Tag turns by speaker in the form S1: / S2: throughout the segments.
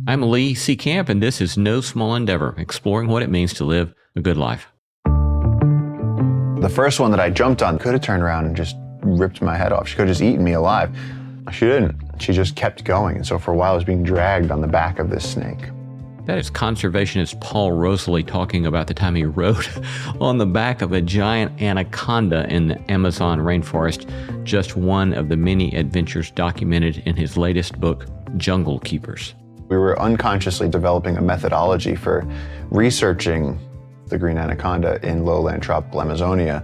S1: I'm Lee C. Camp, and this is No Small Endeavor, exploring what it means to live a good life.
S2: The first one that I jumped on could have turned around and just ripped my head off. She could have just eaten me alive. She didn't. She just kept going. And so for a while, I was being dragged on the back of this snake.
S1: That is conservationist Paul Rosolie talking about the time he rode on the back of a giant anaconda in the Amazon rainforest, just one of the many adventures documented in his latest book, Jungle Keepers.
S2: We were unconsciously developing a methodology for researching the green anaconda in lowland tropical Amazonia.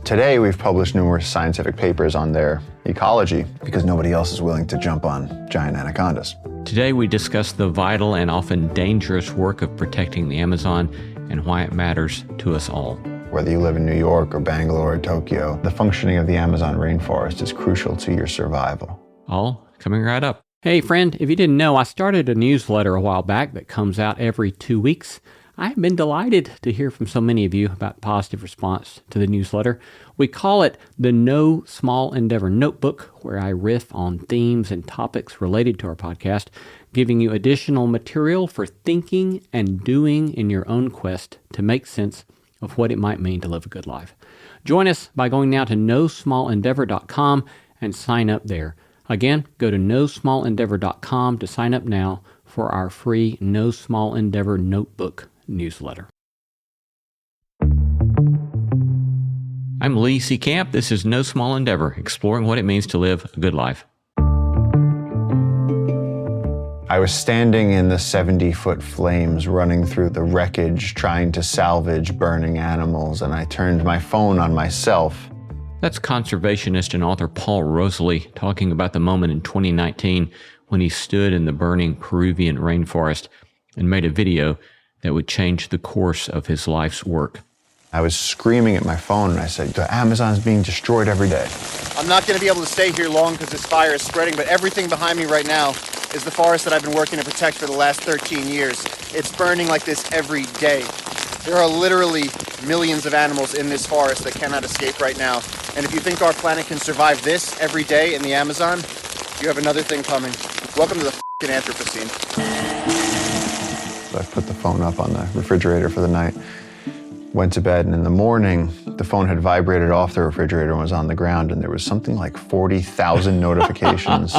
S2: Today, we've published numerous scientific papers on their ecology because nobody else is willing to jump on giant anacondas.
S1: Today, we discuss the vital and often dangerous work of protecting the Amazon and why it matters to us all.
S2: Whether you live in New York or Bangalore or Tokyo, the functioning of the Amazon rainforest is crucial to your survival.
S1: All coming right up. Hey friend, if you didn't know, I started a newsletter a while back that comes out every 2 weeks. I have been delighted to hear from so many of you about positive response to the newsletter. We call it the No Small Endeavor Notebook, where I riff on themes and topics related to our podcast, giving you additional material for thinking and doing in your own quest to make sense of what it might mean to live a good life. Join us by going now to nosmallendeavor.com and sign up there. Again, go to nosmallendeavor.com to sign up now for our free No Small Endeavor Notebook newsletter. I'm Lee C. Camp. This is No Small Endeavor, exploring what it means to live a good life.
S2: I was standing in the 70-foot flames running through the wreckage, trying to salvage burning animals, and I turned my phone on myself.
S1: That's conservationist and author Paul Rosolie talking about the moment in 2019 when he stood in the burning Peruvian rainforest and made a video that would change the course of his life's work.
S2: I was screaming at my phone and I said, the Amazon's being destroyed every day.
S3: I'm not going to be able to stay here long because this fire is spreading, but everything behind me right now is the forest that I've been working to protect for the last 13 years. It's burning like this every day. There are literally millions of animals in this forest that cannot escape right now. And if you think our planet can survive this every day in the Amazon, you have another thing coming. Welcome to the f***ing Anthropocene.
S2: So I put the phone up on the refrigerator for the night, went to bed, and in the morning, the phone had vibrated off the refrigerator and was on the ground, and there was something like 40,000 notifications.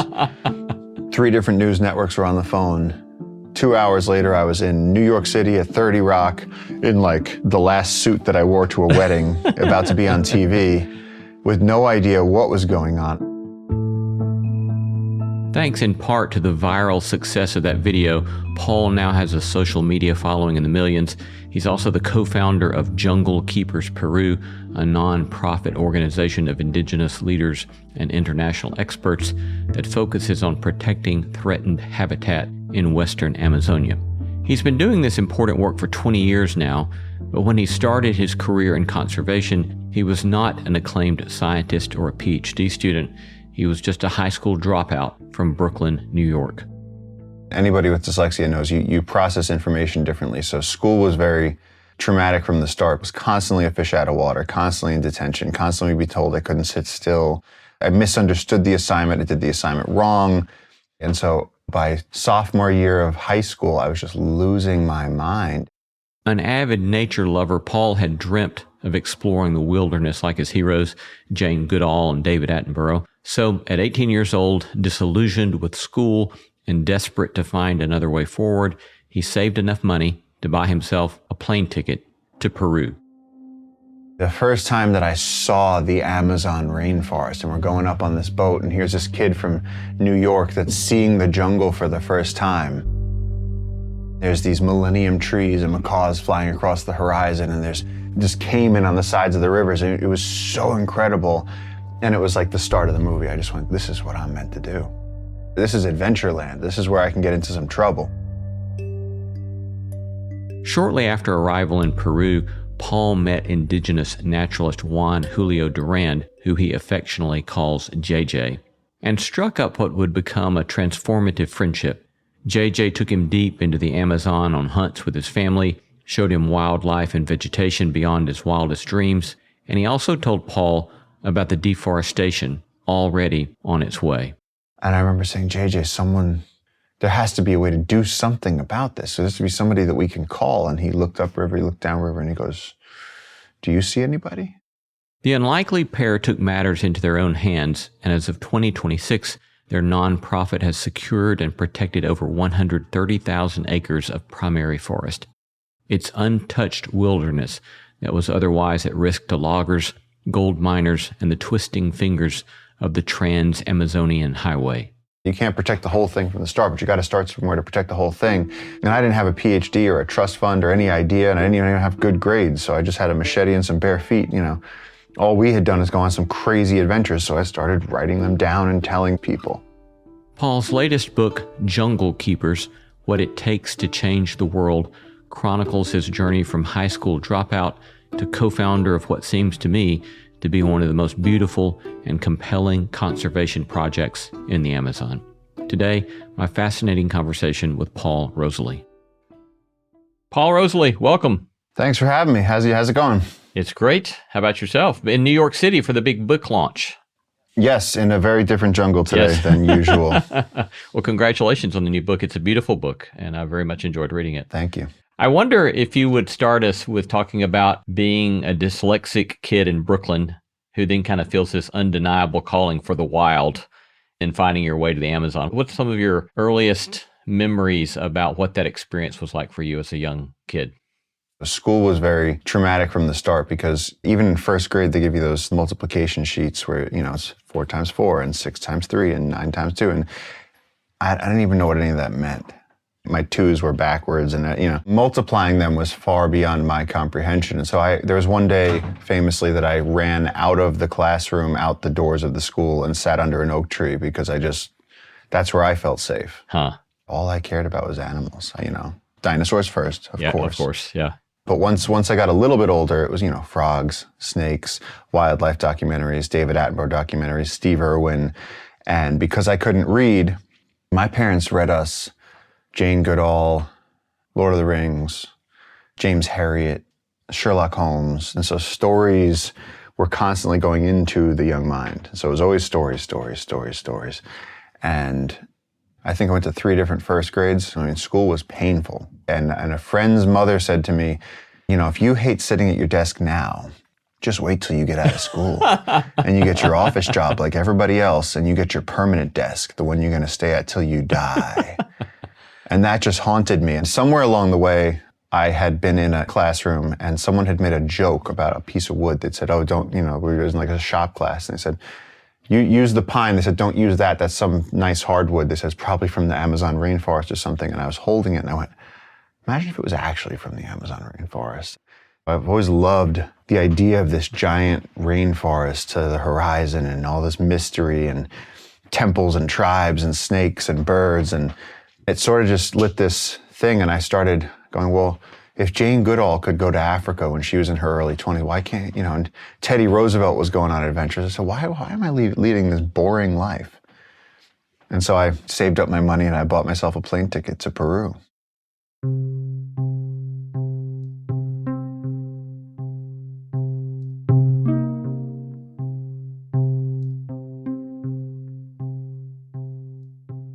S2: 3 different news networks were on the phone. 2 hours later, I was in New York City at 30 Rock in like the last suit that I wore to a wedding, about to be on TV, with no idea what was going on.
S1: Thanks in part to the viral success of that video, Paul now has a social media following in the millions. He's also the co-founder of Jungle Keepers Peru, a non-profit organization of indigenous leaders and international experts that focuses on protecting threatened habitat in western Amazonia. He's been doing this important work for 20 years now, but when he started his career in conservation, he was not an acclaimed scientist or a PhD student. He was just a high school dropout from Brooklyn, New York.
S2: Anybody with dyslexia knows you process information differently. So school was very traumatic from the start. It was constantly a fish out of water, constantly in detention, constantly be told I couldn't sit still. I misunderstood the assignment. I did the assignment wrong. And so by sophomore year of high school, I was just losing my mind.
S1: An avid nature lover, Paul had dreamt of exploring the wilderness like his heroes, Jane Goodall and David Attenborough. So at 18 years old, disillusioned with school and desperate to find another way forward, he saved enough money to buy himself a plane ticket to Peru.
S2: The first time that I saw the Amazon rainforest, and we're going up on this boat, and here's this kid from New York that's seeing the jungle for the first time. There's these millennium trees and macaws flying across the horizon, and there's just caiman on the sides of the rivers. And it was so incredible. And it was like the start of the movie. I just went, this is what I'm meant to do. This is Adventureland. This is where I can get into some trouble.
S1: Shortly after arrival in Peru, Paul met indigenous naturalist Juan Julio Durand, who he affectionately calls JJ, and struck up what would become a transformative friendship. JJ took him deep into the Amazon on hunts with his family, showed him wildlife and vegetation beyond his wildest dreams, and he also told Paul about the deforestation already on its way.
S2: And I remember saying, JJ, someone there has to be a way to do something about this. So there has to be somebody that we can call. And he looked upriver, he looked downriver, and he goes, do you see anybody?
S1: The unlikely pair took matters into their own hands, and as of 2026, their nonprofit has secured and protected over 130,000 acres of primary forest. It's untouched wilderness that was otherwise at risk to loggers, gold miners, and the twisting fingers of the Trans-Amazonian Highway.
S2: You can't protect the whole thing from the start, but you got to start somewhere to protect the whole thing. And I didn't have a PhD or a trust fund or any idea, and I didn't even have good grades, so I just had a machete and some bare feet, All we had done is go on some crazy adventures, so I started writing them down and telling people.
S1: Paul's latest book, Jungle Keepers, What It Takes to Change the World, chronicles his journey from high school dropout to co-founder of what seems to me to be one of the most beautiful and compelling conservation projects in the Amazon. Today, my fascinating conversation with Paul Rosolie. Paul Rosolie, welcome.
S2: Thanks for having me. How's it going?
S1: It's great. How about yourself? In New York City for the big book launch.
S2: Yes, in a very different jungle today than usual.
S1: Well, congratulations on the new book. It's a beautiful book, and I very much enjoyed reading it.
S2: Thank you.
S1: I wonder if you would start us with talking about being a dyslexic kid in Brooklyn who then kind of feels this undeniable calling for the wild and finding your way to the Amazon. What's some of your earliest memories about what that experience was like for you as a young kid?
S2: School was very traumatic from the start because even in first grade, they give you those multiplication sheets where, it's 4 times 4 and 6 times 3 and 9 times 2. And I didn't even know what any of that meant. My 2s were backwards and, multiplying them was far beyond my comprehension. And so there was one day famously that I ran out of the classroom, out the doors of the school and sat under an oak tree because that's where I felt safe. All I cared about was animals, dinosaurs first, of course.
S1: Of course, yeah.
S2: But once I got a little bit older, it was, frogs, snakes, wildlife documentaries, David Attenborough documentaries, Steve Irwin. And because I couldn't read, my parents read us Jane Goodall, Lord of the Rings, James Herriot, Sherlock Holmes. And so stories were constantly going into the young mind. So it was always stories. And I think I went to 3 different first grades. School was painful. And a friend's mother said to me, if you hate sitting at your desk now, just wait till you get out of school and you get your office job like everybody else and you get your permanent desk, the one you're going to stay at till you die. And that just haunted me. And somewhere along the way, I had been in a classroom and someone had made a joke about a piece of wood that said, we were in like a shop class. And they said, you use the pine. They said, don't use that. That's some nice hardwood. They said, it's probably from the Amazon rainforest or something. And I was holding it and I went, imagine if it was actually from the Amazon rainforest. I've always loved the idea of this giant rainforest to the horizon and all this mystery and temples and tribes and snakes and birds. And it sort of just lit this thing. And I started going, well, if Jane Goodall could go to Africa when she was in her early 20s, why can't, and Teddy Roosevelt was going on adventures. I said, why am I leading this boring life? And so I saved up my money and I bought myself a plane ticket to Peru.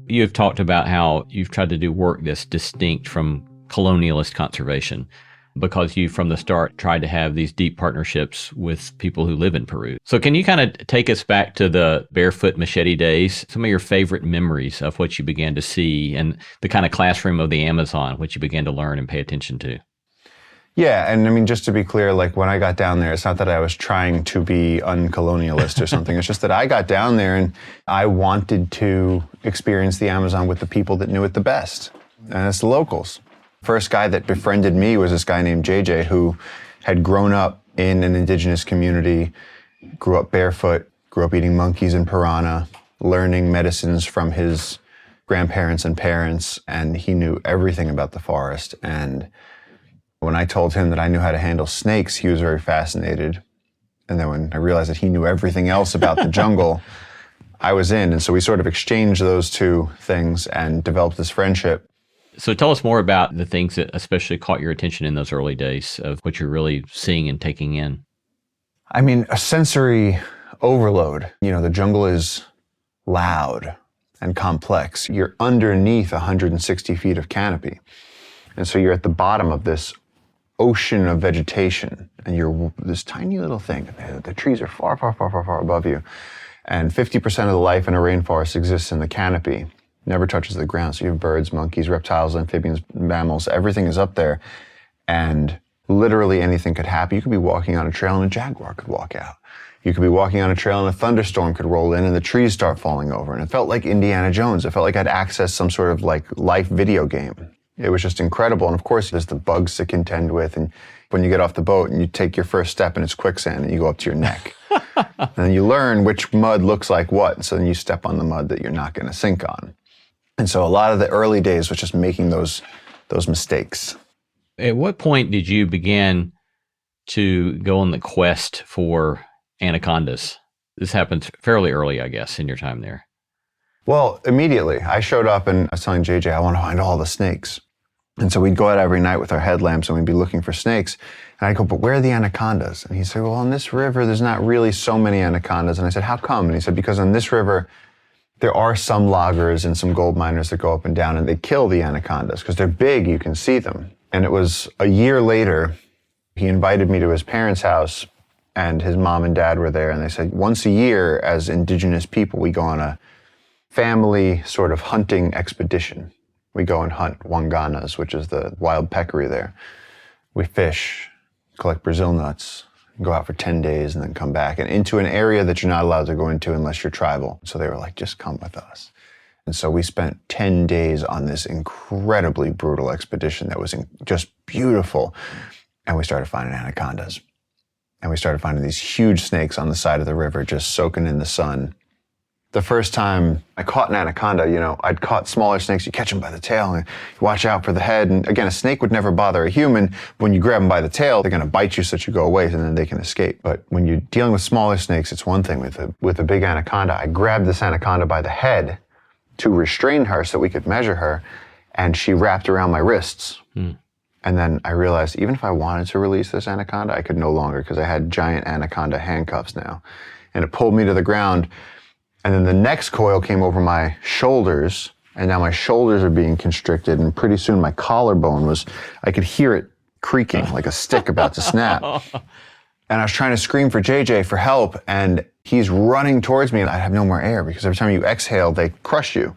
S1: You've talked about how you've tried to do work that's distinct from colonialist conservation because you, from the start, tried to have these deep partnerships with people who live in Peru. So can you kind of take us back to the barefoot machete days, some of your favorite memories of what you began to see and the kind of classroom of the Amazon, which you began to learn and pay attention to?
S2: Yeah, and just to be clear, like when I got down there, it's not that I was trying to be uncolonialist or something. It's just that I got down there and I wanted to experience the Amazon with the people that knew it the best, and it's the locals. First guy that befriended me was this guy named JJ who had grown up in an indigenous community, grew up barefoot, grew up eating monkeys and piranha, learning medicines from his grandparents and parents, and he knew everything about the forest. And when I told him that I knew how to handle snakes, he was very fascinated. And then when I realized that he knew everything else about the jungle, I was in. And so we sort of exchanged those two things and developed this friendship.
S1: So tell us more about the things that especially caught your attention in those early days of what you're really seeing and taking in.
S2: A sensory overload. The jungle is loud and complex. You're underneath 160 feet of canopy. And so you're at the bottom of this ocean of vegetation, and you're this tiny little thing. The trees are far, far, far, far, far above you. And 50% of the life in a rainforest exists in the canopy, never touches the ground. So you have birds, monkeys, reptiles, amphibians, mammals, everything is up there. And literally anything could happen. You could be walking on a trail and a jaguar could walk out. You could be walking on a trail and a thunderstorm could roll in and the trees start falling over. And it felt like Indiana Jones. It felt like I'd accessed some sort of like life video game. It was just incredible. And of course, there's the bugs to contend with. And when you get off the boat and you take your first step and it's quicksand and you go up to your neck. And you learn which mud looks like what. So then you step on the mud that you're not going to sink on. And so a lot of the early days was just making those mistakes.
S1: At what point did you begin to go on the quest for anacondas? This happened fairly early, I guess, in your time there.
S2: Well, immediately. I showed up and I was telling JJ, I want to find all the snakes. And so we'd go out every night with our headlamps and we'd be looking for snakes. And I'd go, but where are the anacondas? And he'd say, well, on this river, there's not really so many anacondas. And I said, how come? And he said, because on this river, there are some loggers and some gold miners that go up and down and they kill the anacondas because they're big, you can see them. And it was a year later, he invited me to his parents' house and his mom and dad were there. And they said, once a year, as indigenous people, we go on a family sort of hunting expedition. We go and hunt wanganas, which is the wild peccary there. We fish, collect Brazil nuts, go out for 10 days and then come back and into an area that you're not allowed to go into unless you're tribal. So they were like, just come with us. And so we spent 10 days on this incredibly brutal expedition that was just beautiful. And we started finding anacondas. And we started finding these huge snakes on the side of the river just soaking in the sun. The first time I caught an anaconda, I'd caught smaller snakes. You catch them by the tail and you watch out for the head. And again, a snake would never bother a human. When you grab them by the tail, they're going to bite you so that you go away and then they can escape. But when you're dealing with smaller snakes, it's one thing. With a big anaconda, I grabbed this anaconda by the head to restrain her so we could measure her. And she wrapped around my wrists. And then I realized even if I wanted to release this anaconda, I could no longer because I had giant anaconda handcuffs now. And it pulled me to the ground. And then the next coil came over my shoulders, and now my shoulders are being constricted, and pretty soon my collarbone I could hear it creaking like a stick about to snap. And I was trying to scream for JJ for help, and he's running towards me, and I have no more air because every time you exhale, they crush you.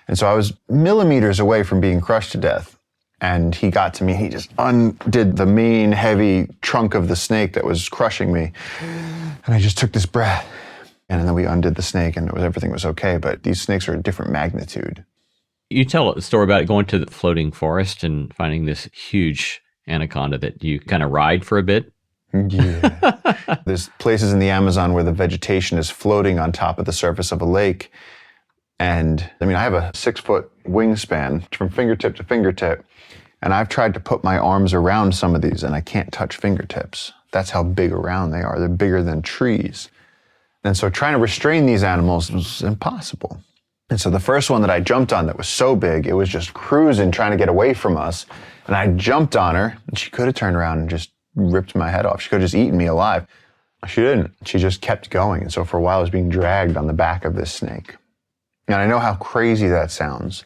S2: And so I was millimeters away from being crushed to death. And he got to me, he just undid the main heavy trunk of the snake that was crushing me. And I just took this breath. And then we undid the snake and everything was okay. But these snakes are a different magnitude.
S1: You tell a story about going to the floating forest and finding this huge anaconda that you kind of ride for a bit.
S2: Yeah. There's places in the Amazon where the vegetation is floating on top of the surface of a lake. And I have a 6-foot wingspan from fingertip to fingertip. And I've tried to put my arms around some of these and I can't touch fingertips. That's how big around they are. They're bigger than trees. And so trying to restrain these animals was impossible. And so the first one that I jumped on that was so big, it was just cruising, trying to get away from us. And I jumped on her, and she could have turned around and just ripped my head off. She could have just eaten me alive. She didn't. She just kept going. And so for a while, I was being dragged on the back of this snake. And I know how crazy that sounds,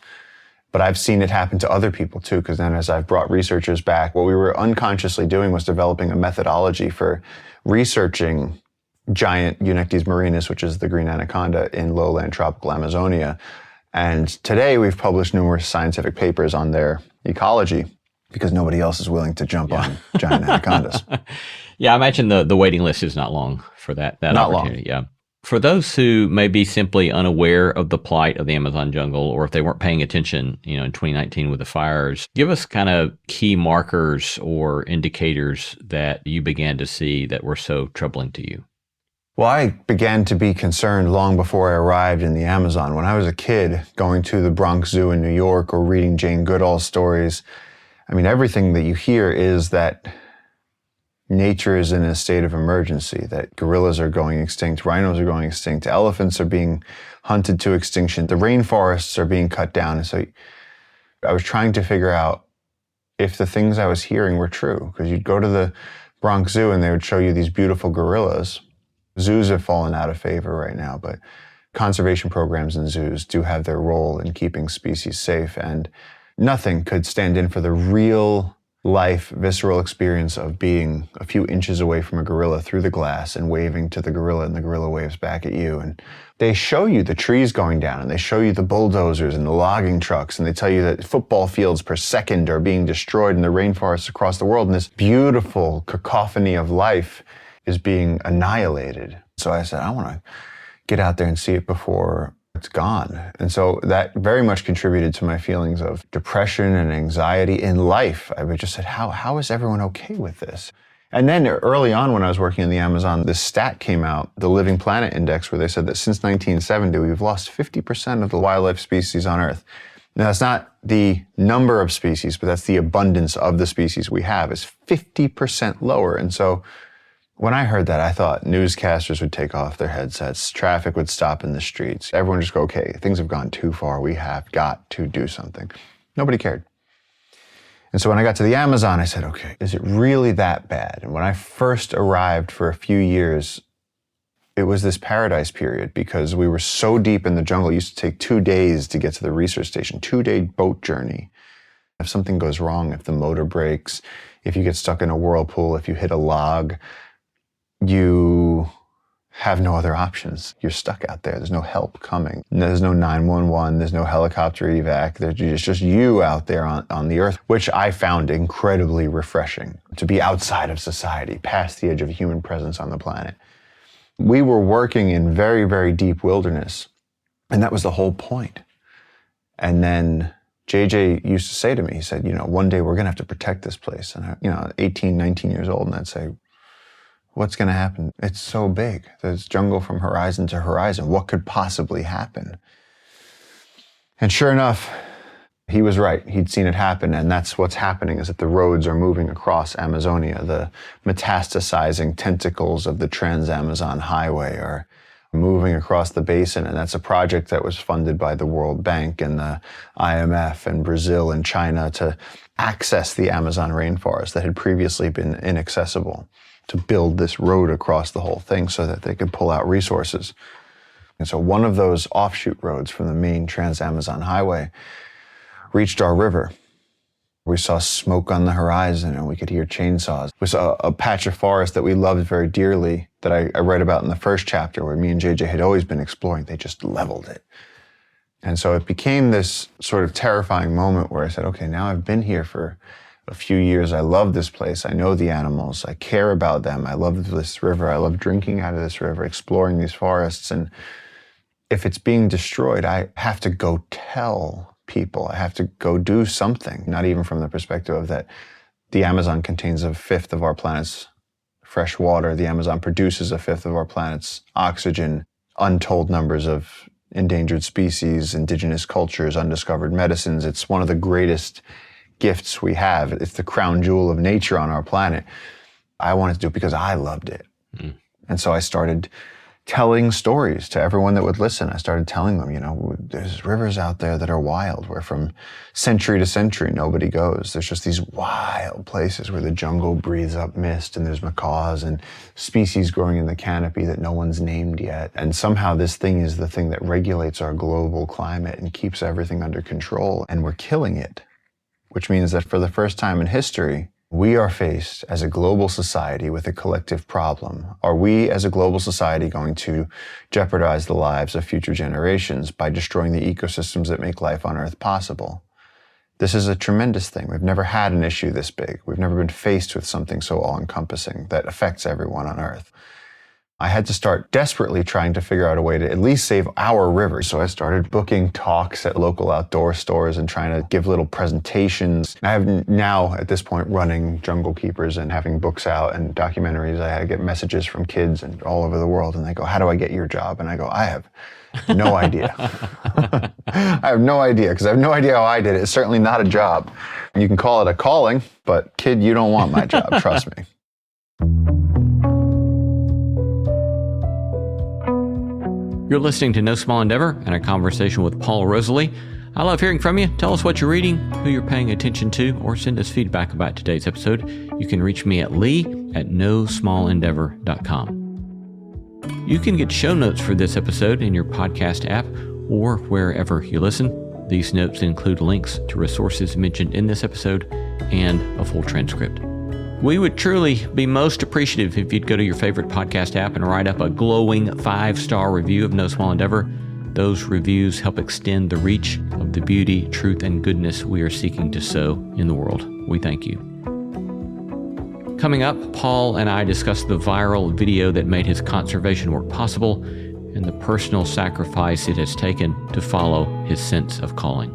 S2: but I've seen it happen to other people too, because then as I've brought researchers back, what we were unconsciously doing was developing a methodology for researching giant Eunectes marinus, which is the green anaconda in lowland tropical Amazonia. And today we've published numerous scientific papers on their ecology because nobody else is willing to jump on giant anacondas.
S1: Yeah, I imagine the waiting list is not long for that
S2: not
S1: opportunity.
S2: Long.
S1: Yeah. For those who may be simply unaware of the plight of the Amazon jungle, or if they weren't paying attention, in 2019 with the fires, give us kind of key markers or indicators that you began to see that were so troubling to you.
S2: Well, I began to be concerned long before I arrived in the Amazon. When I was a kid, going to the Bronx Zoo in New York or reading Jane Goodall's stories, everything that you hear is that nature is in a state of emergency, that gorillas are going extinct, rhinos are going extinct, elephants are being hunted to extinction, the rainforests are being cut down. And so I was trying to figure out if the things I was hearing were true, because you'd go to the Bronx Zoo and they would show you these beautiful gorillas. Zoos have fallen out of favor right now, but Conservation programs in zoos do have their role in keeping species safe, and nothing could stand in for the real life, visceral experience of being a few inches away from a gorilla through the glass and waving to the gorilla, and the gorilla waves back at you. And they show you the trees going down, and they show you the bulldozers and the logging trucks, and they tell you that football fields per second are being destroyed in the rainforests across the world, and this beautiful cacophony of life is being annihilated. So I said, I want to get out there and see it before it's gone. And so that very much contributed to my feelings of depression and anxiety in life. I just said, how is everyone okay with this? And then early on when I was working in the Amazon, this stat came out, the Living Planet Index, where they said that since 1970, we've lost 50% of the wildlife species on Earth. Now, that's not the number of species, but that's the abundance of the species we have is 50% lower. And so when I heard that, I thought newscasters would take off their headsets, traffic would stop in the streets, everyone would just go, okay, things have gone too far, we have got to do something. Nobody cared. And so when I got to the Amazon, I said, okay, is it really that bad? And when I first arrived for a few years, it was this paradise period because we were so deep in the jungle. It used to take 2 days to get to the research station, 2-day boat journey. If something goes wrong, if the motor breaks, if you get stuck in a whirlpool, if you hit a log, you have no other options. You're stuck out there. There's no help coming. There's no 911. There's no helicopter evac. There's just you out there on the earth, which I found incredibly refreshing, to be outside of society, past the edge of human presence on the planet. We were working in very, very deep wilderness, and that was the whole point. And then JJ used to say to me, he said, one day we're going to have to protect this place. And I, 18, 19 years old, and I'd say, what's going to happen? It's so big. There's jungle from horizon to horizon. What could possibly happen? And sure enough, he was right. He'd seen it happen. And that's what's happening, is that the roads are moving across Amazonia. The metastasizing tentacles of the Trans-Amazon Highway are moving across the basin. And that's a project that was funded by the World Bank and the IMF and Brazil and China to access the Amazon rainforest that had previously been inaccessible, to build this road across the whole thing so that they could pull out resources. And so one of those offshoot roads from the main Trans-Amazon Highway reached our river. We saw smoke on the horizon and we could hear chainsaws. We saw a patch of forest that we loved very dearly that I read about in the first chapter, where me and JJ had always been exploring. They just leveled it. And so it became this sort of terrifying moment where I said, okay, now I've been here for a few years. I love this place. I know the animals. I care about them. I love this river. I love drinking out of this river, exploring these forests. And if it's being destroyed, I have to go tell people. I have to go do something, not even from the perspective of that the Amazon contains 1/5 of our planet's fresh water. The Amazon produces 1/5 of our planet's oxygen, untold numbers of endangered species, indigenous cultures, undiscovered medicines. It's one of the greatest gifts we have. It's the crown jewel of nature on our planet. I wanted to do it because I loved it. And so I started telling stories to everyone that would listen. I started telling them, there's rivers out there that are wild, where from century to century, nobody goes. There's just these wild places where the jungle breathes up mist, and there's macaws and species growing in the canopy that no one's named yet. And somehow this thing is the thing that regulates our global climate and keeps everything under control, and we're killing it. Which means that for the first time in history, we are faced as a global society with a collective problem. Are we as a global society going to jeopardize the lives of future generations by destroying the ecosystems that make life on Earth possible? This is a tremendous thing. We've never had an issue this big. We've never been faced with something so all-encompassing that affects everyone on Earth. I had to start desperately trying to figure out a way to at least save our river. So I started booking talks at local outdoor stores and trying to give little presentations. I have now, at this point, running Jungle Keepers and having books out and documentaries. I get messages from kids and all over the world, and they go, how do I get your job? And I go, I have no idea. I have no idea, because I have no idea how I did it. It's certainly not a job. You can call it a calling, but kid, you don't want my job, trust me.
S1: You're listening to No Small Endeavor and a conversation with Paul Rosolie. I love hearing from you. Tell us what you're reading, who you're paying attention to, or send us feedback about today's episode. You can reach me at lee@nosmallendeavor.com. You can get show notes for this episode in your podcast app or wherever you listen. These notes include links to resources mentioned in this episode and a full transcript. We would truly be most appreciative if you'd go to your favorite podcast app and write up a glowing 5-star review of No Small Endeavor. Those reviews help extend the reach of the beauty, truth, and goodness we are seeking to sow in the world. We thank you. Coming up, Paul and I discuss the viral video that made his conservation work possible and the personal sacrifice it has taken to follow his sense of calling.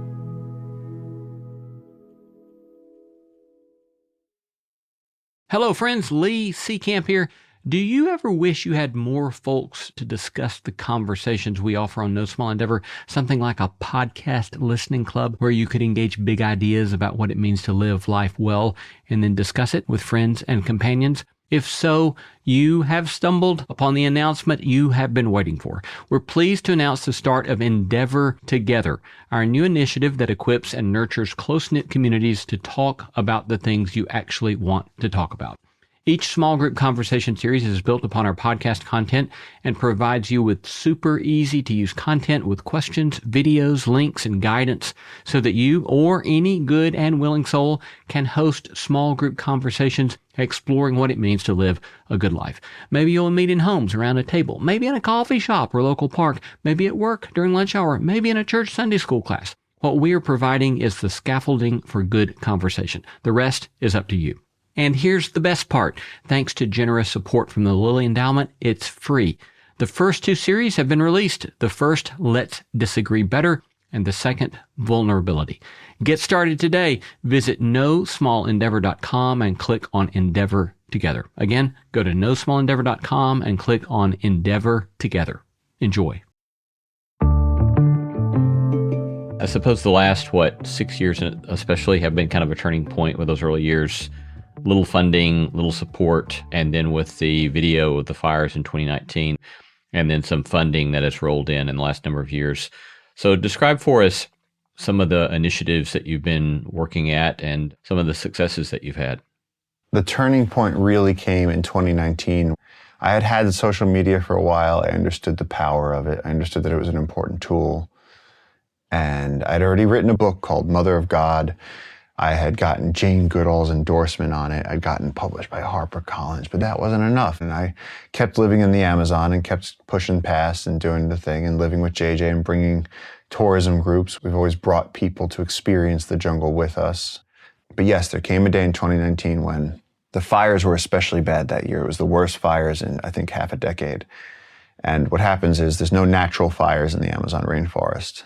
S1: Hello, friends. Lee Seacamp here. Do you ever wish you had more folks to discuss the conversations we offer on No Small Endeavor? Something like a podcast listening club where you could engage big ideas about what it means to live life well and then discuss it with friends and companions? If so, you have stumbled upon the announcement you have been waiting for. We're pleased to announce the start of Endeavor Together, our new initiative that equips and nurtures close-knit communities to talk about the things you actually want to talk about. Each small group conversation series is built upon our podcast content and provides you with super easy to use content with questions, videos, links, and guidance so that you or any good and willing soul can host small group conversations exploring what it means to live a good life. Maybe you'll meet in homes around a table, maybe in a coffee shop or local park, maybe at work during lunch hour, maybe in a church Sunday school class. What we are providing is the scaffolding for good conversation. The rest is up to you. And here's the best part. Thanks to generous support from the Lilly Endowment, it's free. The first 2 series have been released. The first, Let's Disagree Better, and the second, Vulnerability. Get started today. Visit nosmallendeavor.com and click on Endeavor Together. Again, go to nosmallendeavor.com and click on Endeavor Together. Enjoy. I suppose the last, 6 years especially have been kind of a turning point with those early years. Little funding, little support, and then with the video of the fires in 2019, and then some funding that has rolled in the last number of years. So describe for us some of the initiatives that you've been working at and some of the successes that you've had.
S2: The turning point really came in 2019. I had had social media for a while. I understood the power of it. I understood that it was an important tool. And I'd already written a book called Mother of God. I had gotten Jane Goodall's endorsement on it. I'd gotten published by HarperCollins, but that wasn't enough. And I kept living in the Amazon and kept pushing past and doing the thing and living with JJ and bringing tourism groups. We've always brought people to experience the jungle with us. But yes, there came a day in 2019 when the fires were especially bad that year. It was the worst fires in, I think, half a decade. And what happens is there's no natural fires in the Amazon rainforest.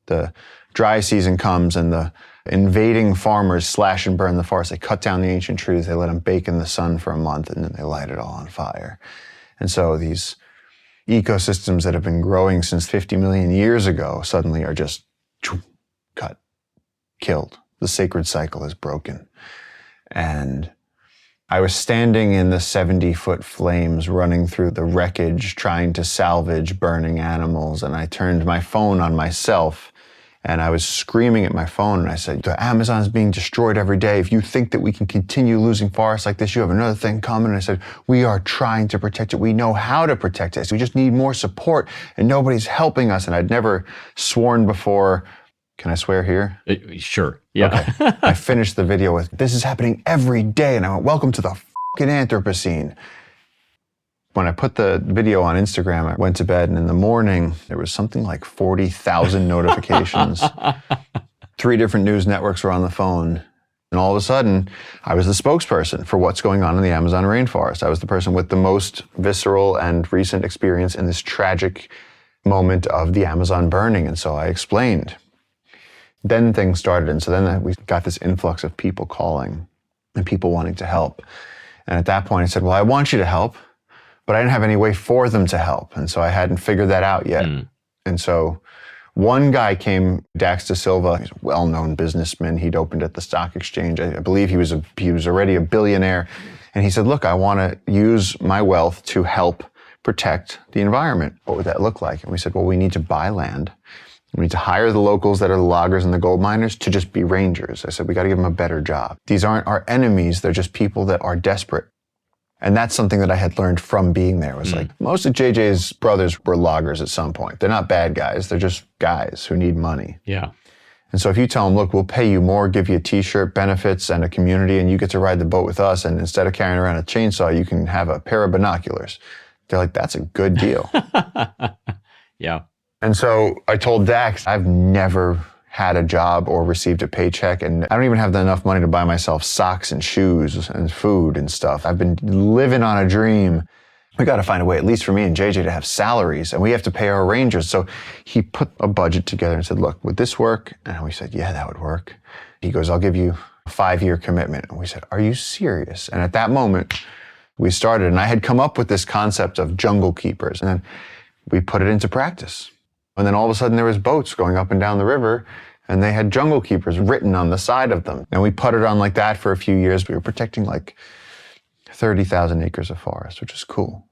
S2: The dry season comes and the invading farmers slash and burn the forest. They cut down the ancient trees, they let them bake in the sun for a month, and then they light it all on fire. And so these ecosystems that have been growing since 50 million years ago suddenly are just cut, killed. The sacred cycle is broken. And I was standing in the 70-foot flames running through the wreckage, trying to salvage burning animals, and I turned my phone on myself. And I was screaming at my phone and I said, the Amazon is being destroyed every day. If you think that we can continue losing forests like this, you have another thing coming. And I said, we are trying to protect it. We know how to protect it. So we just need more support and nobody's helping us. And I'd never sworn before. Can I swear here?
S1: Sure. Yeah.
S2: Okay. I finished the video with, this is happening every day. And I went, welcome to the fucking Anthropocene. When I put the video on Instagram, I went to bed, and in the morning, there was something like 40,000 notifications. 3 different news networks were on the phone. And all of a sudden, I was the spokesperson for what's going on in the Amazon rainforest. I was the person with the most visceral and recent experience in this tragic moment of the Amazon burning. And so I explained. Then things started. And so then we got this influx of people calling and people wanting to help. And at that point, I said, well, I want you to help. But I didn't have any way for them to help. And so I hadn't figured that out yet. And so one guy came, Dax Da Silva, he's a well-known businessman. He'd opened at the stock exchange. I believe he was already a billionaire. And he said, look, I want to use my wealth to help protect the environment. What would that look like? And we said, well, we need to buy land. We need to hire the locals that are the loggers and the gold miners to just be rangers. I said, we got to give them a better job. These aren't our enemies. They're just people that are desperate. And that's something that I had learned from being there. It was like, most of JJ's brothers were loggers at some point. They're not bad guys. They're just guys who need money.
S1: Yeah.
S2: And so if you tell them, look, we'll pay you more, give you a t-shirt, benefits, and a community, and you get to ride the boat with us, and instead of carrying around a chainsaw, you can have a pair of binoculars. They're like, that's a good deal.
S1: Yeah.
S2: And so I told Dax, I've never had a job or received a paycheck, and I don't even have enough money to buy myself socks and shoes and food and stuff. I've been living on a dream. We got to find a way, at least for me and JJ, to have salaries, and we have to pay our rangers. So he put a budget together and said, look, would this work? And we said, yeah, that would work. He goes, I'll give you a 5-year commitment. And we said, are you serious? And at that moment, we started, and I had come up with this concept of jungle keepers, and then we put it into practice. And then all of a sudden there was boats going up and down the river, and they had jungle keepers written on the side of them. And we putted on like that for a few years. We were protecting like 30,000 acres of forest, which is cool.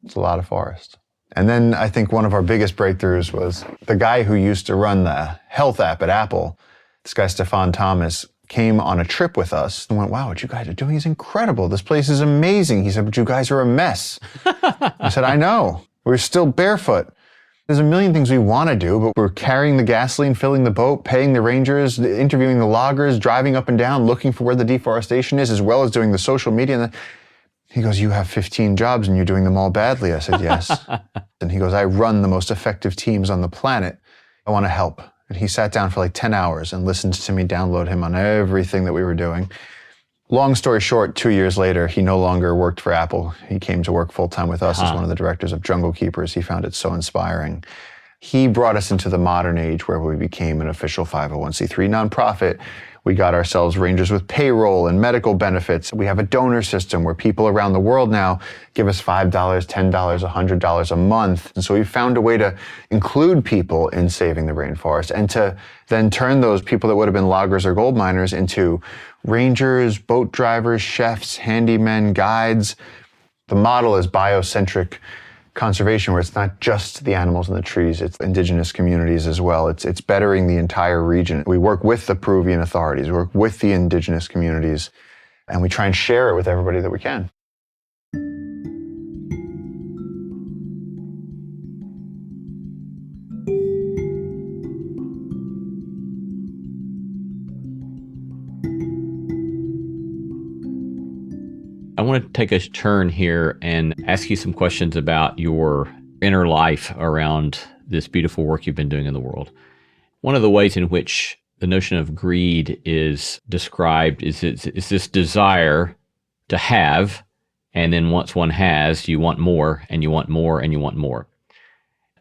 S2: It's a lot of forest. And then I think one of our biggest breakthroughs was the guy who used to run the health app at Apple, this guy, Stefan Thomas, came on a trip with us and went, wow, what you guys are doing is incredible. This place is amazing. He said, but you guys are a mess. I said, I know. We're still barefoot. There's a million things we want to do, but we're carrying the gasoline, filling the boat, paying the rangers, interviewing the loggers, driving up and down, looking for where the deforestation is, as well as doing the social media. And he goes, you have 15 jobs and you're doing them all badly. I said, yes. And he goes, I run the most effective teams on the planet. I want to help. And he sat down for like 10 hours and listened to me download him on everything that we were doing. Long story short, 2 years later, he no longer worked for Apple. He came to work full-time with us as one of the directors of Jungle Keepers. He found it so inspiring. He brought us into the modern age where we became an official 501c3 nonprofit. We got ourselves rangers with payroll and medical benefits. We have a donor system where people around the world now give us $5, $10, $100 a month. And so we found a way to include people in saving the rainforest and to then turn those people that would have been loggers or gold miners into rangers, boat drivers, chefs, handymen, guides. The model is biocentric conservation, where it's not just the animals and the trees, it's indigenous communities as well. It's bettering the entire region. We work with the Peruvian authorities, we work with the indigenous communities, and we try and share it with everybody that we can.
S1: I want to take a turn here and ask you some questions about your inner life around this beautiful work you've been doing in the world. One of the ways in which the notion of greed is described is this desire to have, and then once one has, you want more, and you want more, and you want more.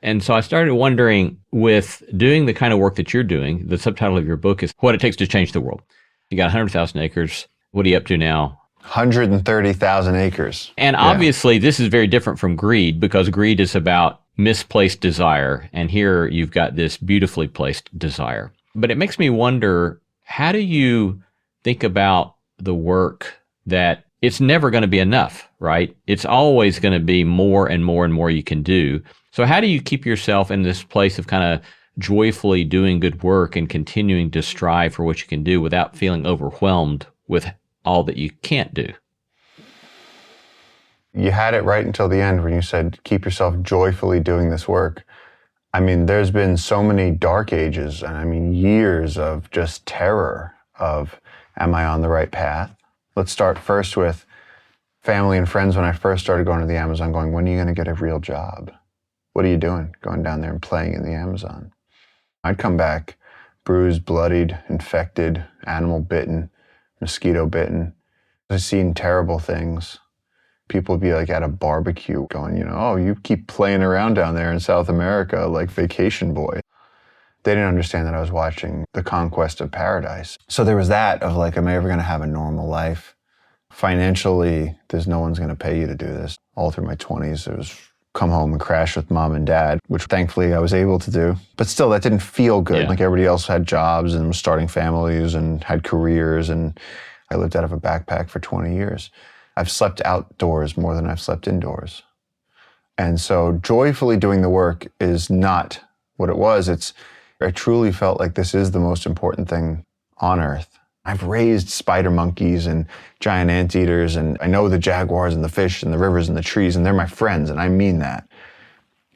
S1: And so I started wondering, with doing the kind of work that you're doing, the subtitle of your book is What It Takes to Change the World. You got 100,000 acres. What are you up to now?
S2: 130,000 acres.
S1: And obviously this is very different from greed, because greed is about misplaced desire. And here you've got this beautifully placed desire. But it makes me wonder, how do you think about the work that it's never going to be enough, right? It's always going to be more and more and more you can do. So how do you keep yourself in this place of kind of joyfully doing good work and continuing to strive for what you can do without feeling overwhelmed with all that you can't do?
S2: You had it right until the end when you said, keep yourself joyfully doing this work. I mean, there's been so many dark ages, and I mean, years of just terror of, am I on the right path? Let's start first with family and friends. When I first started going to the Amazon, going, when are you going to get a real job? What are you doing? Going down there and playing in the Amazon. I'd come back bruised, bloodied, infected, animal bitten, mosquito bitten. I've seen terrible things. People would be like at a barbecue going, oh, you keep playing around down there in South America like Vacation Boy. They didn't understand that I was watching the conquest of paradise. So there was that of like, am I ever going to have a normal life? Financially, there's no one's going to pay you to do this. All through my 20s, it was come home and crash with mom and dad, which thankfully I was able to do. But still, that didn't feel good.
S1: Yeah.
S2: Like everybody else had jobs and was starting families and had careers, and I lived out of a backpack for 20 years. I've slept outdoors more than I've slept indoors. And so joyfully doing the work is not what it was. I truly felt like this is the most important thing on earth. I've raised spider monkeys and giant anteaters, and I know the jaguars and the fish and the rivers and the trees, and they're my friends, and I mean that.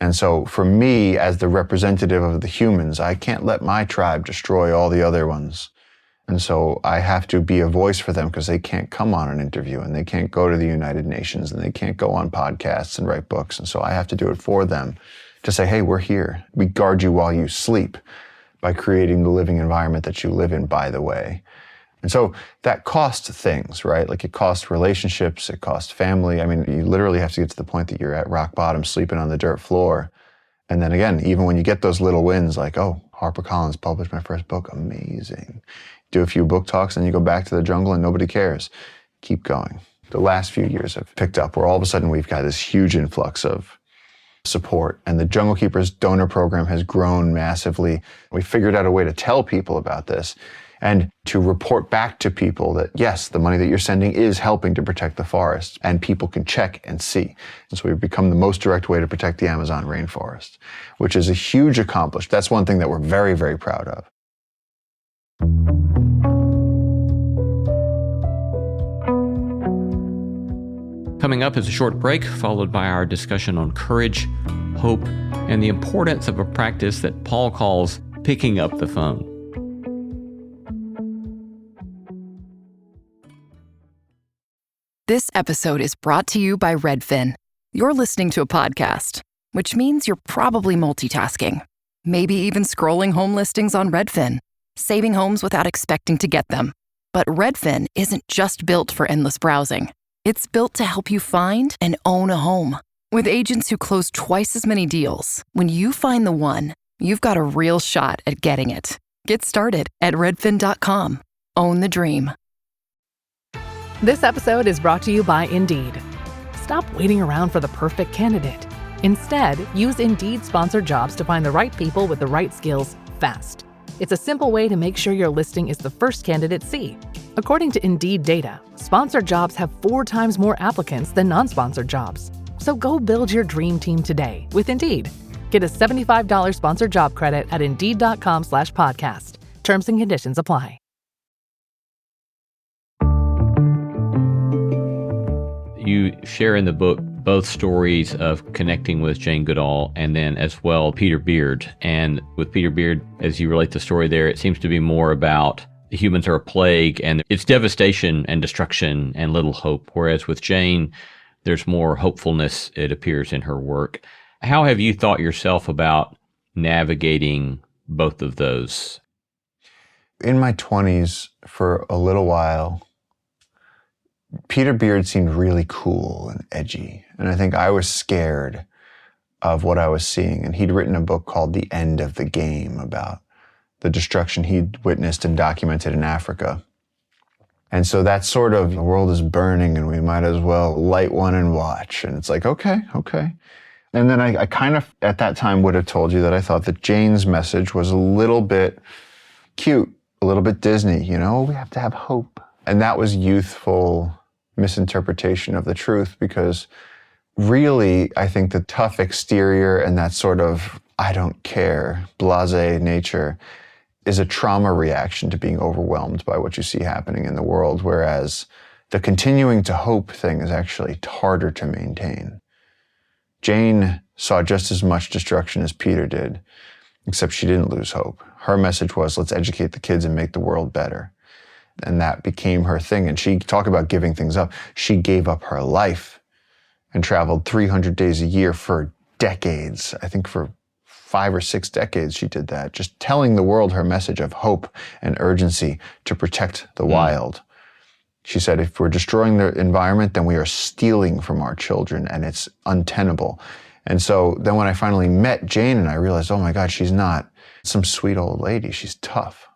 S2: And so for me, as the representative of the humans, I can't let my tribe destroy all the other ones. And so I have to be a voice for them because they can't come on an interview and they can't go to the United Nations and they can't go on podcasts and write books. And so I have to do it for them to say, hey, we're here. We guard you while you sleep by creating the living environment that you live in, by the way. And so that costs things, right? Like it costs relationships, it costs family. I mean, you literally have to get to the point that you're at rock bottom, sleeping on the dirt floor. And then again, even when you get those little wins, like, oh, HarperCollins published my first book, amazing. Do a few book talks and you go back to the jungle and nobody cares. Keep going. The last few years have picked up where all of a sudden we've got this huge influx of support, and the Jungle Keepers donor program has grown massively. We figured out a way to tell people about this and to report back to people that, yes, the money that you're sending is helping to protect the forest, and people can check and see. And so we've become the most direct way to protect the Amazon rainforest, which is a huge accomplishment. That's one thing that we're very, very proud of.
S1: Coming up is a short break, followed by our discussion on courage, hope, and the importance of a practice that Paul calls picking up the phone.
S4: This episode is brought to you by Redfin. You're listening to a podcast, which means you're probably multitasking. Maybe even scrolling home listings on Redfin, saving homes without expecting to get them. But Redfin isn't just built for endless browsing. It's built to help you find and own a home. With agents who close twice as many deals, when you find the one, you've got a real shot at getting it. Get started at redfin.com. Own the dream.
S5: This episode is brought to you by Indeed. Stop waiting around for the perfect candidate. Instead, use Indeed sponsored jobs to find the right people with the right skills fast. It's a simple way to make sure your listing is the first candidates see. According to Indeed data, sponsored jobs have 4 times more applicants than non-sponsored jobs. So go build your dream team today with Indeed. Get a $75 sponsored job credit at Indeed.com/podcast. Terms and conditions apply.
S1: You share in the book both stories of connecting with Jane Goodall and then as well Peter Beard. And with Peter Beard, as you relate the story there, it seems to be more about the humans are a plague and it's devastation and destruction and little hope. Whereas with Jane, there's more hopefulness, it appears, in her work. How have you thought yourself about navigating both of those?
S2: In my 20s, for a little while, Peter Beard seemed really cool and edgy. And I think I was scared of what I was seeing. And he'd written a book called The End of the Game about the destruction he'd witnessed and documented in Africa. And so that's sort of, the world is burning and we might as well light one and watch. And it's like, okay. And then I kind of, at that time, would have told you that I thought that Jane's message was a little bit cute, a little bit Disney, we have to have hope. And that was youthful misinterpretation of the truth, because really, I think the tough exterior and that sort of, I don't care, blasé nature is a trauma reaction to being overwhelmed by what you see happening in the world, whereas the continuing to hope thing is actually harder to maintain. Jane saw just as much destruction as Peter did, except she didn't lose hope. Her message was, let's educate the kids and make the world better. And that became her thing. And she talked about giving things up. She gave up her life and traveled 300 days a year for decades. I think for 5 or 6 decades she did that, just telling the world her message of hope and urgency to protect the wild. She said, if we're destroying the environment, then we are stealing from our children, and it's untenable. And so then when I finally met Jane and I realized, oh my God, she's not some sweet old lady, she's tough.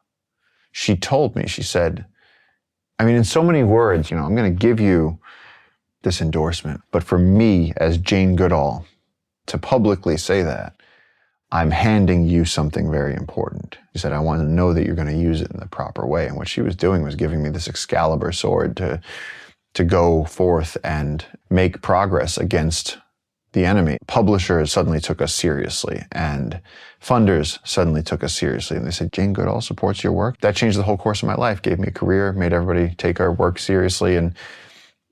S2: She told me, she said, in so many words, I'm going to give you this endorsement, but for me, as Jane Goodall, to publicly say that, I'm handing you something very important. She said, I want to know that you're going to use it in the proper way. And what she was doing was giving me this Excalibur sword to go forth and make progress against the enemy. Publishers suddenly took us seriously, and funders suddenly took us seriously. And they said, Jane Goodall supports your work. That changed the whole course of my life, gave me a career, made everybody take our work seriously. And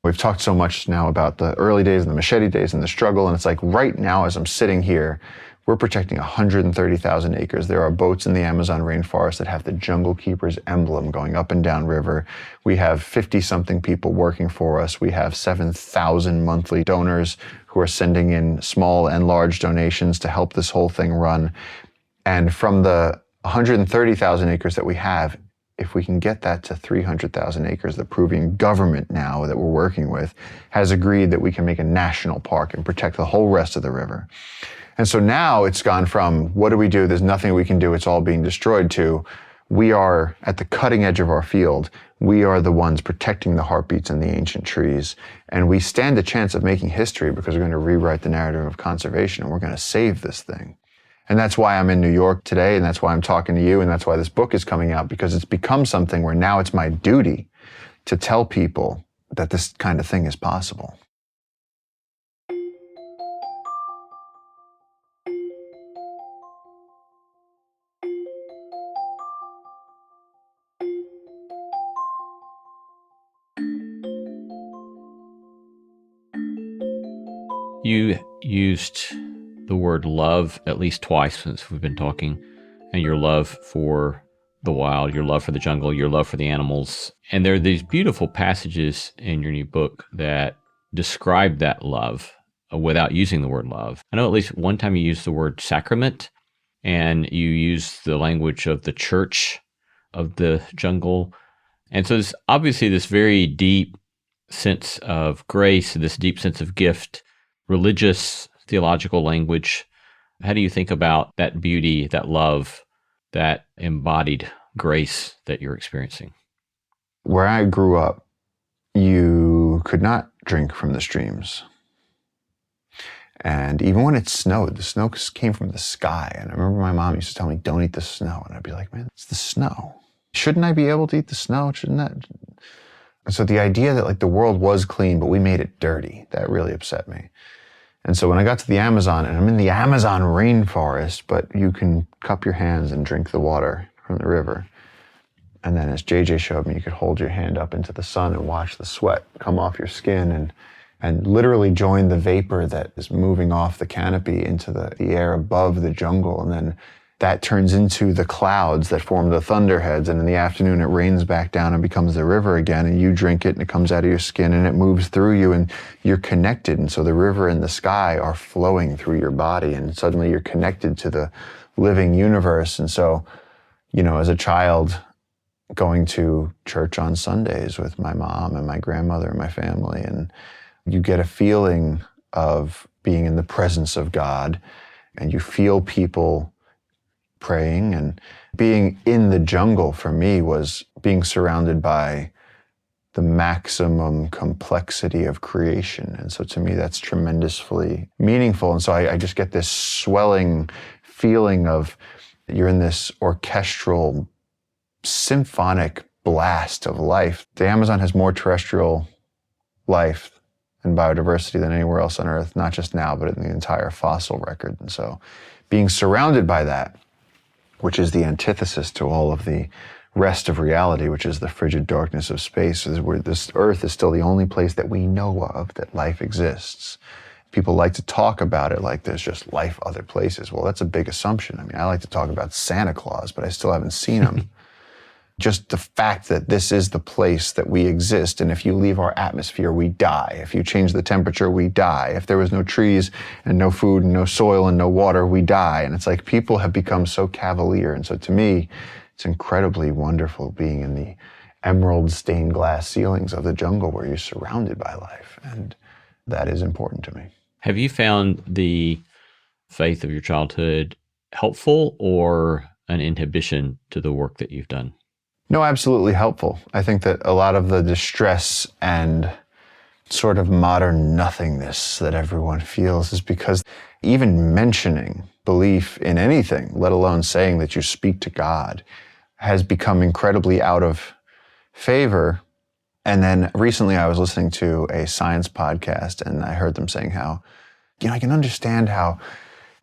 S2: we've talked so much now about the early days and the machete days and the struggle. And it's like right now, as I'm sitting here, we're protecting 130,000 acres. There are boats in the Amazon rainforest that have the Jungle Keeper's emblem going up and down river. We have 50-something people working for us. We have 7,000 monthly donors who are sending in small and large donations to help this whole thing run. And from the 130,000 acres that we have, if we can get that to 300,000 acres, the Peruvian government now that we're working with has agreed that we can make a national park and protect the whole rest of the river. And so now it's gone from, what do we do? There's nothing we can do. It's all being destroyed, to we are at the cutting edge of our field. We are the ones protecting the heartbeats in the ancient trees. And we stand a chance of making history because we're going to rewrite the narrative of conservation, and we're going to save this thing. And that's why I'm in New York today, and that's why I'm talking to you, and that's why this book is coming out, because it's become something where now it's my duty to tell people that this kind of thing is possible.
S1: You used the word love at least twice since we've been talking, and your love for the wild, your love for the jungle, your love for the animals. And there are these beautiful passages in your new book that describe that love without using the word love. I know at least one time you used the word sacrament, and you used the language of the church of the jungle. And so there's obviously this very deep sense of grace, this deep sense of gift, religious, theological language. How do you think about that beauty, that love, that embodied grace that you're experiencing?
S2: Where I grew up, you could not drink from the streams. And even when it snowed, the snow came from the sky. And I remember my mom used to tell me, don't eat the snow. And I'd be like, man, it's the snow. Shouldn't I be able to eat the snow? Shouldn't that? And so the idea that like the world was clean, but we made it dirty, that really upset me. And so when I got to the Amazon, and I'm in the Amazon rainforest, but you can cup your hands and drink the water from the river. And then as JJ showed me, you could hold your hand up into the sun and watch the sweat come off your skin and literally join the vapor that is moving off the canopy into the air above the jungle. And then that turns into the clouds that form the thunderheads. And in the afternoon, it rains back down and becomes the river again. And you drink it and it comes out of your skin and it moves through you and you're connected. And so the river and the sky are flowing through your body and suddenly you're connected to the living universe. And so, you know, as a child, going to church on Sundays with my mom and my grandmother and my family, and you get a feeling of being in the presence of God, and you feel people praying. And being in the jungle for me was being surrounded by the maximum complexity of creation. And so to me, that's tremendously meaningful. And so I just get this swelling feeling of you're in this orchestral, symphonic blast of life. The Amazon has more terrestrial life and biodiversity than anywhere else on Earth, not just now, but in the entire fossil record. And so being surrounded by that, which is the antithesis to all of the rest of reality, which is the frigid darkness of space, is where this Earth is still the only place that we know of that life exists. People like to talk about it like there's just life other places. Well, that's a big assumption. I mean, I like to talk about Santa Claus, but I still haven't seen him. Just the fact that this is the place that we exist, and if you leave our atmosphere, we die. If you change the temperature, we die. If there was no trees and no food and no soil and no water, we die. And it's like people have become so cavalier. And so to me, it's incredibly wonderful being in the emerald stained glass ceilings of the jungle where you're surrounded by life. And that is important to me.
S1: Have you found the faith of your childhood helpful or an inhibition to the work that you've done?
S2: No, absolutely helpful. I think that a lot of the distress and sort of modern nothingness that everyone feels is because even mentioning belief in anything, let alone saying that you speak to God, has become incredibly out of favor. And then recently I was listening to a science podcast and I heard them saying how I can understand how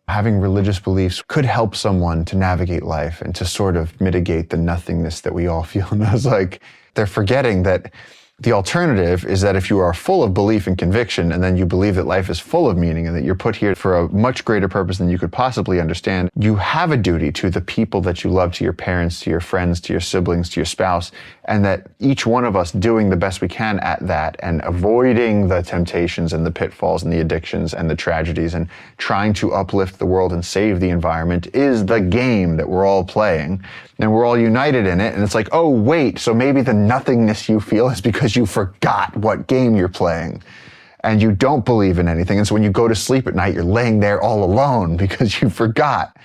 S2: having religious beliefs could help someone to navigate life and to sort of mitigate the nothingness that we all feel. And I was like, they're forgetting that the alternative is that if you are full of belief and conviction, and then you believe that life is full of meaning and that you're put here for a much greater purpose than you could possibly understand, you have a duty to the people that you love, to your parents, to your friends, to your siblings, to your spouse, and that each one of us doing the best we can at that and avoiding the temptations and the pitfalls and the addictions and the tragedies and trying to uplift the world and save the environment is the game that we're all playing. And we're all united in it. And it's like, oh, wait, so maybe the nothingness you feel is because you forgot what game you're playing and you don't believe in anything. And so when you go to sleep at night, you're laying there all alone because you forgot.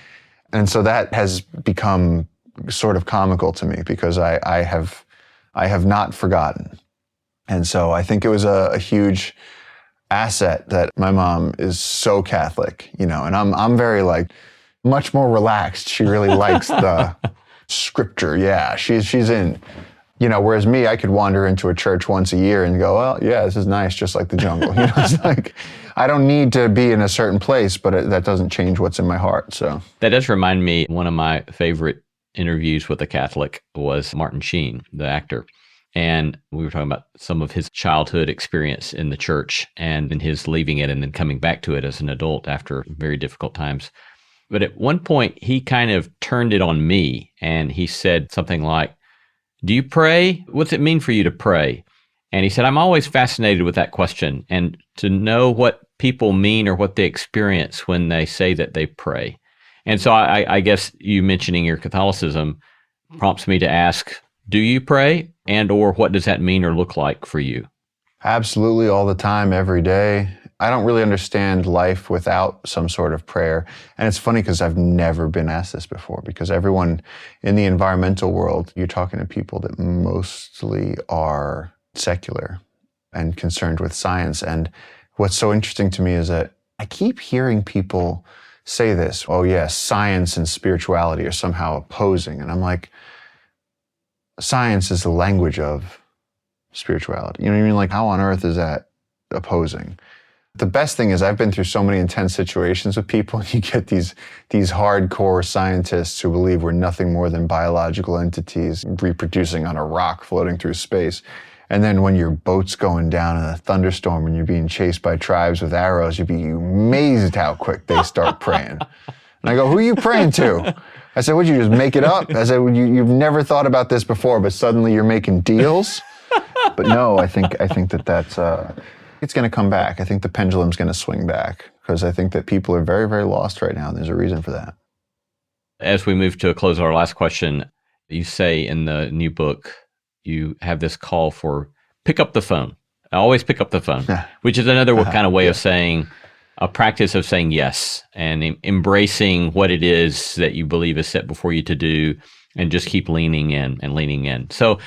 S2: And so that has become sort of comical to me because I have not forgotten. And so I think it was a huge asset that my mom is so Catholic, and I'm very much more relaxed. She really likes the scripture. Yeah, she's in, whereas me, I could wander into a church once a year and go, well, yeah, this is nice, just like the jungle. It's like, I don't need to be in a certain place, but that doesn't change what's in my heart. So
S1: that does remind me, one of my favorite interviews with a Catholic was Martin Sheen, the actor. And we were talking about some of his childhood experience in the church and then his leaving it and then coming back to it as an adult after very difficult times. But at one point, he kind of turned it on me and he said something like, do you pray? What's it mean for you to pray? And he said, I'm always fascinated with that question and to know what people mean or what they experience when they say that they pray. And so I guess you mentioning your Catholicism prompts me to ask, do you pray? And or what does that mean or look like for you?
S2: Absolutely, all the time, every day. I don't really understand life without some sort of prayer. And it's funny because I've never been asked this before, because everyone in the environmental world, you're talking to people that mostly are secular and concerned with science. And what's so interesting to me is that I keep hearing people say this, oh yes, science and spirituality are somehow opposing. And I'm like, science is the language of spirituality. You know what I mean? Like, how on earth is that opposing? The best thing is I've been through so many intense situations with people, and you get these hardcore scientists who believe we're nothing more than biological entities reproducing on a rock floating through space. And then when your boat's going down in a thunderstorm and you're being chased by tribes with arrows, you'd be amazed how quick they start praying. And I go, who are you praying to? I said, would you just make it up? I said, you've never thought about this before, but suddenly you're making deals? But no, I think that's it's going to come back. I think the pendulum's going to swing back because I think that people are very, very lost right now, and there's a reason for that.
S1: As we move to a close, our last question, you say in the new book, you have this call for pick up the phone. I always pick up the phone, which is another kind of way of saying, a practice of saying yes and embracing what it is that you believe is set before you to do and just keep leaning in and leaning in. So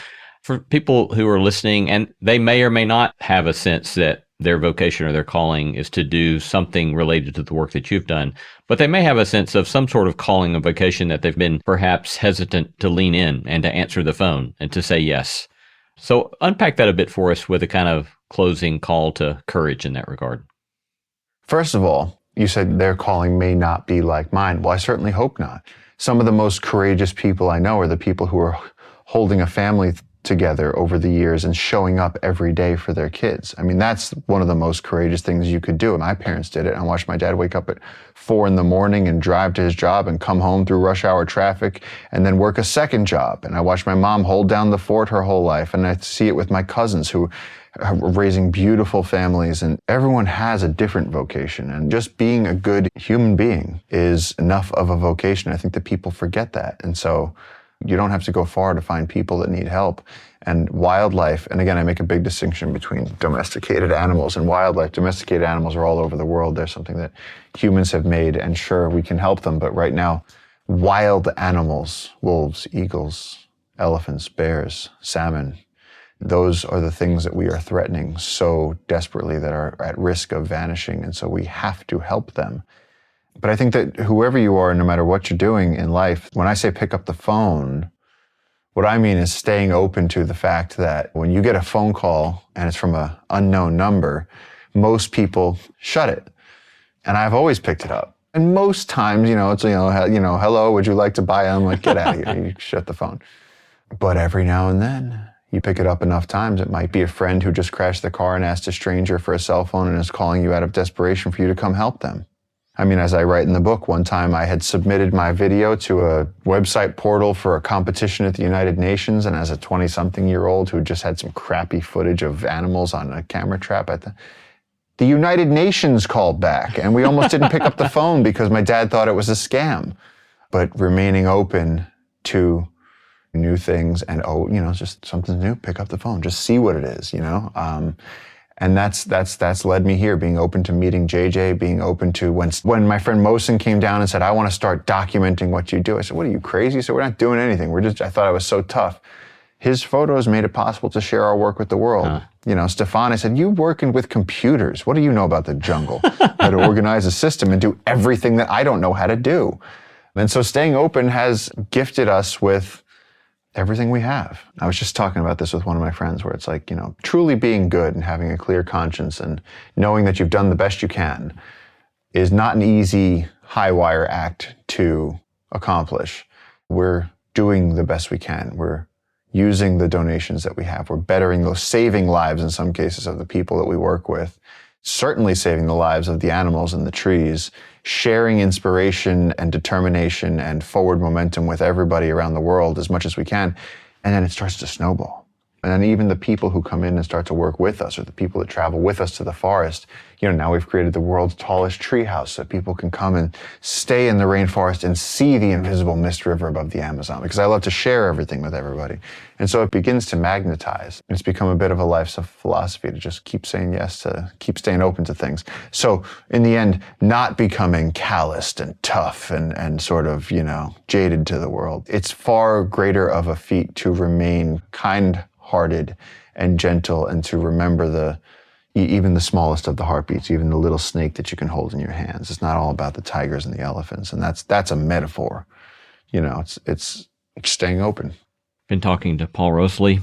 S1: for people who are listening, and they may or may not have a sense that their vocation or their calling is to do something related to the work that you've done, but they may have a sense of some sort of calling or vocation that they've been perhaps hesitant to lean in and to answer the phone and to say yes. So unpack that a bit for us with a kind of closing call to courage in that regard.
S2: First of all, you said their calling may not be like mine. Well, I certainly hope not. Some of the most courageous people I know are the people who are holding a family together over the years and showing up every day for their kids. I mean, that's one of the most courageous things you could do. My parents did it. I watched my dad wake up at 4 a.m. and drive to his job and come home through rush hour traffic and then work a second job. And I watched my mom hold down the fort her whole life. And I see it with my cousins who are raising beautiful families, and everyone has a different vocation. And just being a good human being is enough of a vocation. I think that people forget that. And so you don't have to go far to find people that need help. And wildlife, and again, I make a big distinction between domesticated animals and wildlife. Domesticated animals are all over the world. They're something that humans have made, and sure, we can help them. But right now, wild animals, wolves, eagles, elephants, bears, salmon, those are the things that we are threatening so desperately that are at risk of vanishing. And so we have to help them. But I think that whoever you are, no matter what you're doing in life, when I say pick up the phone, what I mean is staying open to the fact that when you get a phone call and it's from an unknown number, most people shut it. And I've always picked it up. And most times, it's, hello, would you like to buy it? I'm like, get out of here. You shut the phone. But every now and then, you pick it up enough times, it might be a friend who just crashed the car and asked a stranger for a cell phone and is calling you out of desperation for you to come help them. I mean, as I write in the book, one time I had submitted my video to a website portal for a competition at the United Nations, and as a 20-something-year-old who just had some crappy footage of animals on a camera trap, the United Nations called back, and we almost didn't pick up the phone because my dad thought it was a scam. But remaining open to new things and, just something new, pick up the phone, just see what it is, And that's led me here, being open to meeting JJ, being open to when my friend Mosin came down and said, I want to start documenting what you do. I said, what, are you crazy? He said, we're not doing anything. I thought I was so tough. His photos made it possible to share our work with the world. Stefan, I said, you working with computers. What do you know about the jungle? How to organize a system and do everything that I don't know how to do. And so staying open has gifted us with everything we have. I was just talking about this with one of my friends where it's like, truly being good and having a clear conscience and knowing that you've done the best you can is not an easy high wire act to accomplish. We're doing the best we can. We're using the donations that we have. We're bettering those, saving lives in some cases of the people that we work with, certainly saving the lives of the animals and the trees, sharing inspiration and determination and forward momentum with everybody around the world as much as we can. And then it starts to snowball. And then even the people who come in and start to work with us, or the people that travel with us to the forest, now we've created the world's tallest treehouse so people can come and stay in the rainforest and see the invisible mist river above the Amazon, because I love to share everything with everybody. And so it begins to magnetize. It's become a bit of a life philosophy to just keep saying yes, to keep staying open to things. So in the end, not becoming calloused and tough and sort of, jaded to the world. It's far greater of a feat to remain kind-hearted and gentle, and to remember even the smallest of the heartbeats, even the little snake that you can hold in your hands. It's not all about the tigers and the elephants, and that's a metaphor. It's staying open.
S1: Been talking to Paul Rosolie,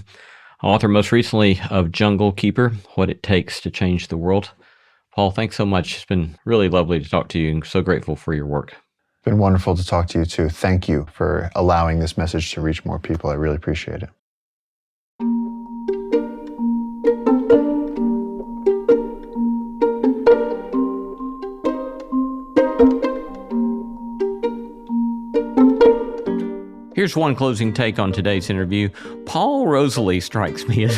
S1: author most recently of Jungle Keeper, What It Takes to Change the World. Paul, thanks so much. It's been really lovely to talk to you, and so grateful for your work.
S2: It's been wonderful to talk to you too. Thank you for allowing this message to reach more people. I really appreciate it.
S1: Here's one closing take on today's interview. Paul Rosolie strikes me as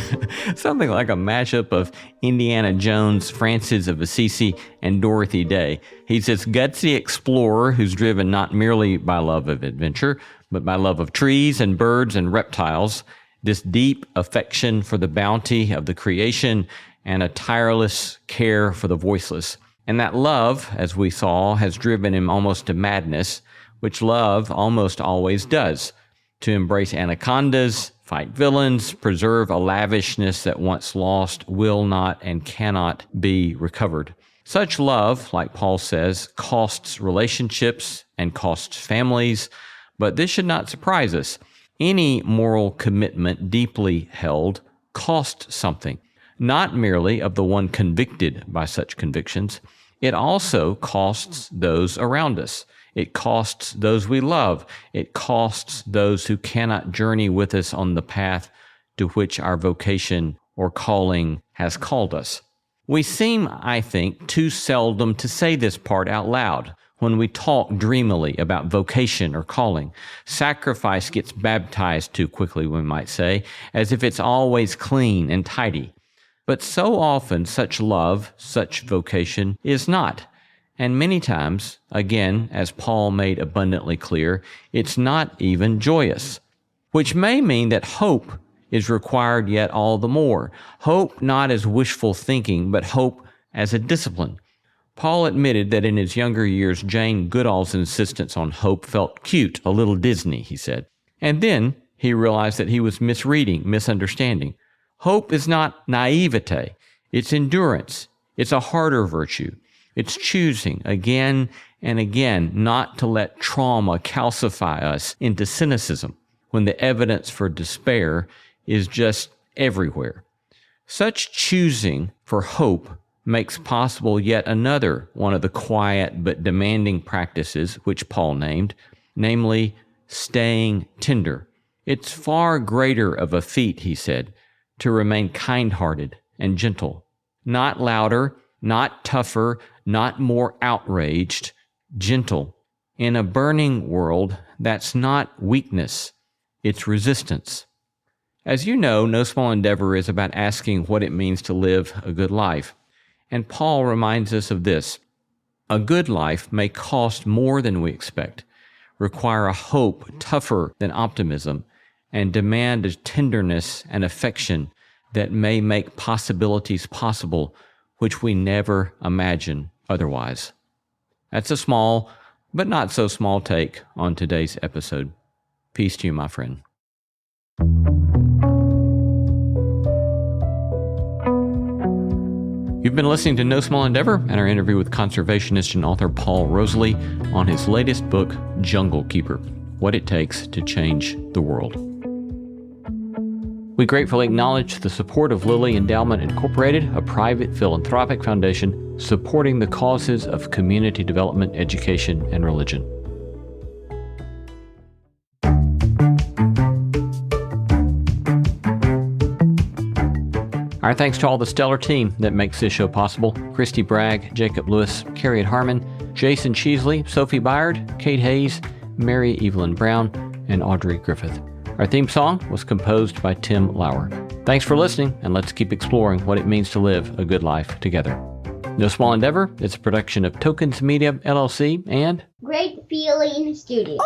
S1: something like a mashup of Indiana Jones, Francis of Assisi, and Dorothy Day. He's this gutsy explorer who's driven not merely by love of adventure, but by love of trees and birds and reptiles, this deep affection for the bounty of the creation, and a tireless care for the voiceless. And that love, as we saw, has driven him almost to madness, which love almost always does, to embrace anacondas, fight villains, preserve a lavishness that once lost will not and cannot be recovered. Such love, like Paul says, costs relationships and costs families, but this should not surprise us. Any moral commitment deeply held costs something, not merely of the one convicted by such convictions. It also costs those around us. It costs those we love. It costs those who cannot journey with us on the path to which our vocation or calling has called us. We seem, I think, too seldom to say this part out loud when we talk dreamily about vocation or calling. Sacrifice gets baptized too quickly, we might say, as if it's always clean and tidy. But so often such love, such vocation is not. And many times, again, as Paul made abundantly clear, it's not even joyous, which may mean that hope is required yet all the more. Hope not as wishful thinking, but hope as a discipline. Paul admitted that in his younger years, Jane Goodall's insistence on hope felt cute, a little Disney, he said. And then he realized that he was misreading, misunderstanding. Hope is not naivete. It's endurance. It's a harder virtue. It's choosing again and again not to let trauma calcify us into cynicism when the evidence for despair is just everywhere. Such choosing for hope makes possible yet another one of the quiet but demanding practices which Paul named, namely staying tender. It's far greater of a feat, he said, to remain kind-hearted and gentle, not louder, not tougher, not more outraged, gentle. In a burning world, that's not weakness, it's resistance. As you know, No Small Endeavor is about asking what it means to live a good life. And Paul reminds us of this. A good life may cost more than we expect, require a hope tougher than optimism, and demand a tenderness and affection that may make possibilities possible which we never imagine otherwise. That's a small, but not so small take on today's episode. Peace to you, my friend. You've been listening to No Small Endeavor and our interview with conservationist and author Paul Rosolie on his latest book, Jungle Keeper: What It Takes to Change the World. We gratefully acknowledge the support of Lilly Endowment Incorporated, a private philanthropic foundation supporting the causes of community development, education, and religion. Our thanks to all the stellar team that makes this show possible: Christy Bragg, Jacob Lewis, Carrie Harmon, Jason Cheesley, Sophie Byard, Kate Hayes, Mary Evelyn Brown, and Audrey Griffith. Our theme song was composed by Tim Lauer. Thanks for listening, and let's keep exploring what it means to live a good life together. No Small Endeavor is a production of Tokens Media, LLC, and
S6: Great Feeling Studio.